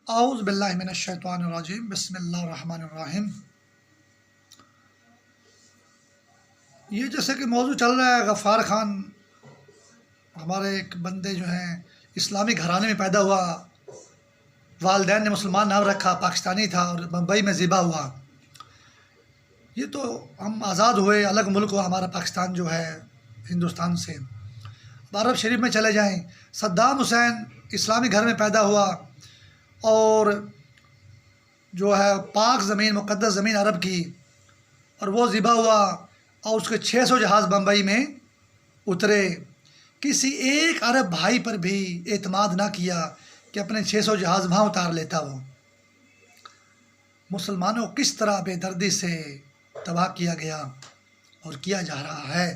اعوذ باللہ من الشیطان الرجیم، بسم اللہ الرحمن الرحیم۔ یہ جیسے کہ موضوع چل رہا ہے غفار خان، ہمارے ایک بندے جو ہیں اسلامی گھرانے میں پیدا ہوا، والدین نے مسلمان نام رکھا، پاکستانی تھا اور بمبئی میں ذبح ہوا۔ یہ تو ہم آزاد ہوئے، الگ ملک ہوا ہمارا پاکستان جو ہے ہندوستان سے۔ اب عرب شریف میں چلے جائیں، صدام حسین اسلامی گھر میں پیدا ہوا اور جو ہے پاک زمین، مقدس زمین عرب کی، اور وہ ذبح ہوا اور اس کے 600 جہاز بمبئی میں اترے۔ کسی ایک عرب بھائی پر بھی اعتماد نہ کیا کہ اپنے 600 جہاز وہاں اتار لیتا وہ۔ مسلمانوں کو کس طرح بے دردی سے تباہ کیا گیا اور کیا جا رہا ہے۔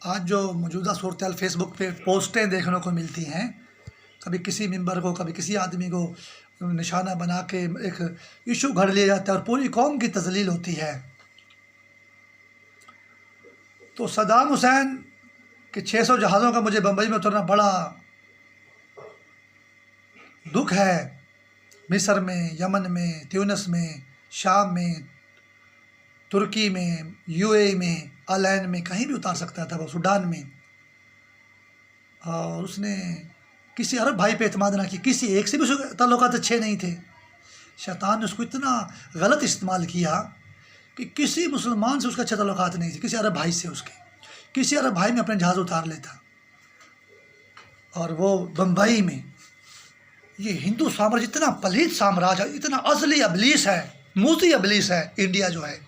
آج جو موجودہ صورتحال فیس بک پہ پوسٹیں دیکھنے کو ملتی ہیں، کبھی کسی ممبر کو، کبھی کسی آدمی کو نشانہ بنا کے ایک ایشو گھڑ لیا جاتا ہے اور پوری قوم کی تذلیل ہوتی ہے۔ تو صدام حسین کہ 600 جہازوں کا مجھے بمبئی میں اترنا بڑا دکھ ہے۔ مصر میں، یمن میں، تیونس میں، شام میں، ترکی میں، UAE میں، آلین میں، کہیں بھی اتار سکتا تھا وہ، سوڈان میں۔ اور اس نے کسی عرب بھائی پہ اعتماد نہ کی، کسی ایک سے بھی اس کے تعلقات اچھے نہیں تھے۔ شیطان نے اس کو اتنا غلط استعمال کیا کہ کسی مسلمان سے اس کے اچھے تعلقات نہیں تھے، کسی عرب بھائی سے اس کے، کسی عرب بھائی میں اپنے جہاز اتار لیتا۔ اور وہ بمبئی میں، یہ ہندو سامراج اتنا پلیت سامراج ہے، اتنا ازلی ابلیس ہے، موذی ابلیس ہے انڈیا جو ہے۔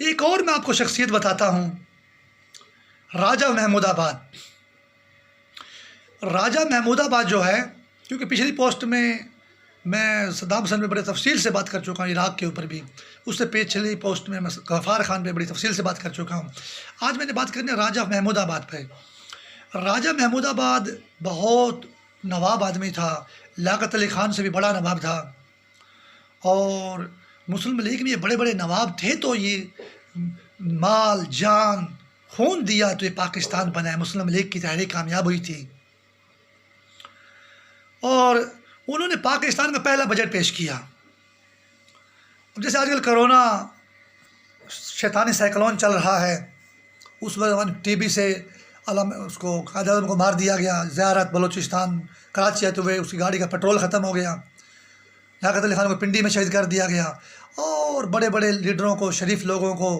ایک اور میں آپ کو شخصیت بتاتا ہوں، راجہ محمود آباد۔ راجہ محمود آباد جو ہے، کیونکہ پچھلی پوسٹ میں صدام حسین پہ بڑے تفصیل سے بات کر چکا ہوں، عراق کے اوپر بھی، اس سے پچھلی پوسٹ میں غفار خان پہ بڑی تفصیل سے بات کر چکا ہوں۔ آج میں نے بات کرنی ہے راجہ محمود آباد پہ۔ راجہ محمود آباد بہت نواب آدمی تھا، لیاقت علی خان سے بھی بڑا نواب تھا، اور مسلم لیگ میں یہ بڑے بڑے نواب تھے، تو یہ مال جان خون دیا تو یہ پاکستان بنا ہے۔ مسلم لیگ کی تحریک کامیاب ہوئی تھی اور انہوں نے پاکستان کا پہلا بجٹ پیش کیا۔ جیسے آج کل کرونا شیطانی سائیکلون چل رہا ہے، اس وقت TB سے اس کو قائد اعظم کو مار دیا گیا، زیارت بلوچستان کراچی آتے ہوئے اس کی گاڑی کا پیٹرول ختم ہو گیا، لیاقت علی خان کو پنڈی میں شہید کر دیا گیا، اور بڑے بڑے لیڈروں کو، شریف لوگوں کو،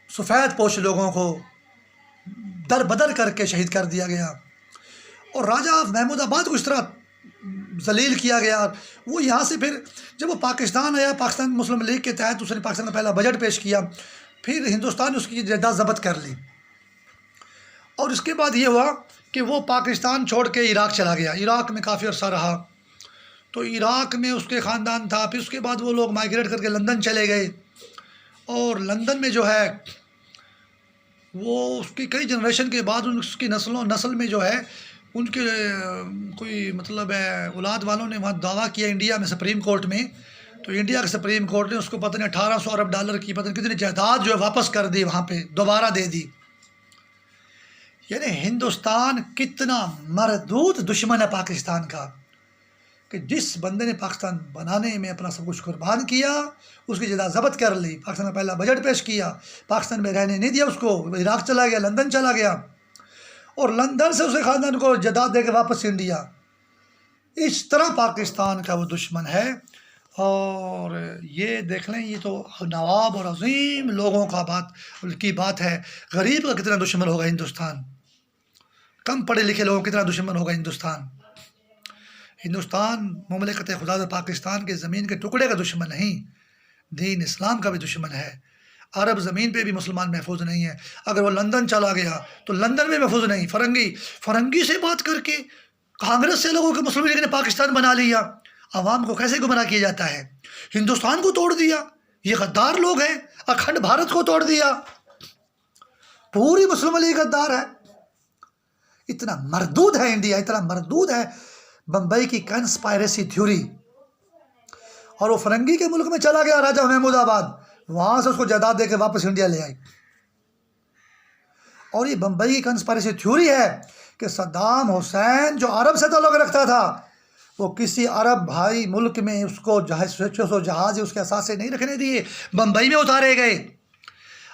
سفید پوش لوگوں کو در بدر کر کے شہید کر دیا گیا۔ اور راجہ محمود آباد کو اس طرح ذلیل کیا گیا، وہ یہاں سے پھر جب وہ پاکستان آیا، پاکستان مسلم لیگ کے تحت اس نے پاکستان کا پہلا بجٹ پیش کیا، پھر ہندوستان نے اس کی جائیداد ضبط کر لی، اور اس کے بعد یہ ہوا کہ وہ پاکستان چھوڑ کے عراق چلا گیا۔ عراق میں کافی عرصہ رہا، تو عراق میں اس کے خاندان تھا۔ پھر اس کے بعد وہ لوگ مائیگریٹ کر کے لندن چلے گئے، اور لندن میں جو ہے وہ اس کی کئی جنریشن کے بعد اس کی نسل میں جو ہے ان کے کوئی مطلب ہے اولاد والوں نے وہاں دعویٰ کیا انڈیا میں سپریم کورٹ میں، تو انڈیا کے سپریم کورٹ نے اس کو پتہ نہیں 1800 ارب ڈالر کی پتہ نہیں کتنی جائیداد جو ہے واپس کر دی، وہاں پہ دوبارہ دے دی۔ یعنی ہندوستان کتنا مردود دشمن ہے پاکستان کا، کہ جس بندے نے پاکستان بنانے میں اپنا سب کچھ قربان کیا، اس کی جائیداد ضبط کر لی، پاکستان میں پہلا بجٹ پیش کیا، پاکستان میں رہنے نہیں دیا اس کو، عراق چلا گیا، لندن چلا گیا، اور لندن سے اسے خاندان کو جائیداد دے کے واپس انڈیا۔ اس طرح پاکستان کا وہ دشمن ہے۔ اور یہ دیکھ لیں، یہ تو نواب اور عظیم لوگوں کی بات ہے، غریب کا کتنا دشمن ہوگا ہندوستان، کم پڑھے لکھے لوگوں کا کتنا دشمن ہوگا ہندوستان۔ ہندوستان مملکت خدا پاکستان کے زمین کے ٹکڑے کا دشمن نہیں، دین اسلام کا بھی دشمن ہے۔ عرب زمین پہ بھی مسلمان محفوظ نہیں ہے، اگر وہ لندن چلا گیا تو لندن میں محفوظ نہیں۔ فرنگی سے بات کر کے کانگریس سے لوگوں کے مسلم لیگ نے پاکستان بنا لیا، عوام کو کیسے گمراہ کیا جاتا ہے۔ ہندوستان کو توڑ دیا، یہ غدار لوگ ہیں، اکھنڈ بھارت کو توڑ دیا، پوری مسلم لیگ غدار ہے۔ اتنا مردود ہے انڈیا، اتنا مردود ہے بمبئی کی کنسپائریسی تھیوری۔ اور وہ فرنگی کے ملک میں چلا گیا راجہ محمود آباد، وہاں سے اس کو جائیداد دے کے واپس انڈیا لے آئی۔ اور یہ بمبئی کی کنسپائریسی تھیوری ہے کہ صدام حسین جو عرب سے تعلق رکھتا تھا، وہ کسی عرب بھائی ملک میں اس کو جہاز اس کے اثاثے نہیں رکھنے دیے، بمبئی میں اتارے گئے۔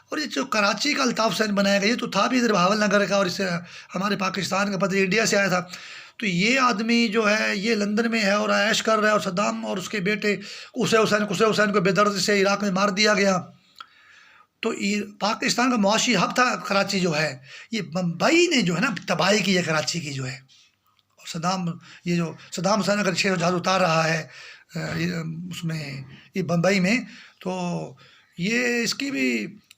اور یہ جو کراچی کا الطاف حسین بنایا گیا، یہ تو تھا بھی ادھر بہاول نگر کا، اور اس سے ہمارے پاکستان کا پتہ انڈیا سے آیا تھا۔ تو یہ آدمی جو ہے یہ لندن میں ہے اور عیش کر رہا ہے، اور صدام اور اس کے بیٹے قصے حسین کو بے دردی سے عراق میں مار دیا گیا۔ تو پاکستان کا معاشی ہب تھا کراچی جو ہے، یہ بمبئی نے جو ہے نا تباہی کی ہے کراچی کی جو ہے۔ اور صدام حسین اگر 6 جہاز اتار رہا ہے اس میں یہ بمبئی میں، تو یہ اس کی بھی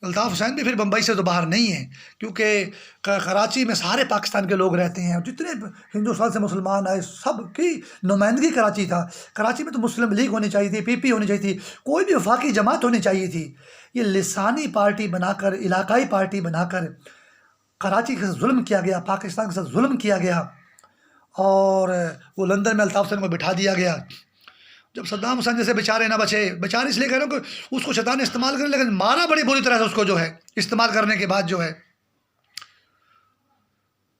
الطاف حسین بھی پھر بمبئی سے تو باہر نہیں ہے، کیونکہ کراچی میں سارے پاکستان کے لوگ رہتے ہیں، اور جتنے ہندوستان سے مسلمان آئے سب کی نمائندگی کراچی تھا۔ کراچی میں تو مسلم لیگ ہونی چاہیے تھی، پی پی ہونی چاہیے تھی، کوئی بھی وفاقی جماعت ہونی چاہیے تھی۔ یہ لسانی پارٹی بنا کر، علاقائی پارٹی بنا کر کراچی کے ساتھ ظلم کیا گیا، پاکستان کے ساتھ ظلم کیا گیا، اور وہ لندن میں الطاف حسین کو بٹھا دیا گیا۔ جب صدام حسین جیسے بیچارے نہ بچے، بیچارے اس لیے کہہ رہا ہوں کہ اس کو شیطان نے استعمال کرنے، لیکن مارا بڑی بری طرح سے اس کو جو ہے استعمال کرنے کے بعد جو ہے۔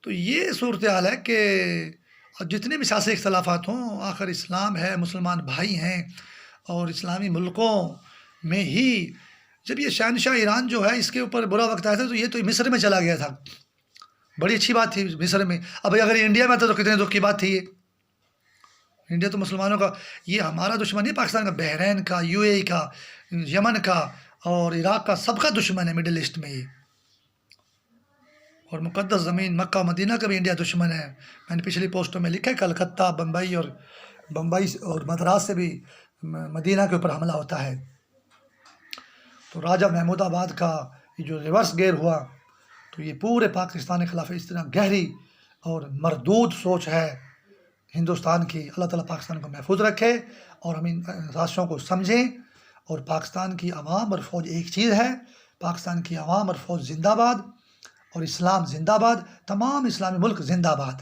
تو یہ صورتحال ہے کہ جتنے بھی سیاسی اختلافات ہوں، آخر اسلام ہے، مسلمان بھائی ہیں، اور اسلامی ملکوں میں ہی جب یہ شہنشاہ ایران جو ہے اس کے اوپر برا وقت آیا تھا، تو یہ تو مصر میں چلا گیا تھا، بڑی اچھی بات تھی مصر میں۔ اب اگر یہ انڈیا میں آتا تو کتنے دکھ کی بات تھی۔ یہ انڈیا تو مسلمانوں کا، یہ ہمارا دشمن نہیں، پاکستان کا، بحرین کا، یو اے ای کا، یمن کا اور عراق کا، سب کا دشمن ہے مڈل ایسٹ میں یہ۔ اور مقدس زمین مکہ مدینہ کا بھی انڈیا دشمن ہے۔ میں نے پچھلی پوسٹوں میں لکھا ہے کلکتہ، بمبئی اور مدراس سے بھی مدینہ کے اوپر حملہ ہوتا ہے۔ تو راجہ محمود آباد کا یہ جو ریورس گیئر ہوا، تو یہ پورے پاکستان کے خلاف اس طرح گہری اور مردود سوچ ہے ہندوستان کی۔ اللہ تعالیٰ پاکستان کو محفوظ رکھے، اور ہم ان سازشوں کو سمجھیں، اور پاکستان کی عوام اور فوج ایک چیز ہے، پاکستان کی عوام اور فوج زندہ باد، اور اسلام زندہ باد، تمام اسلامی ملک زندہ باد۔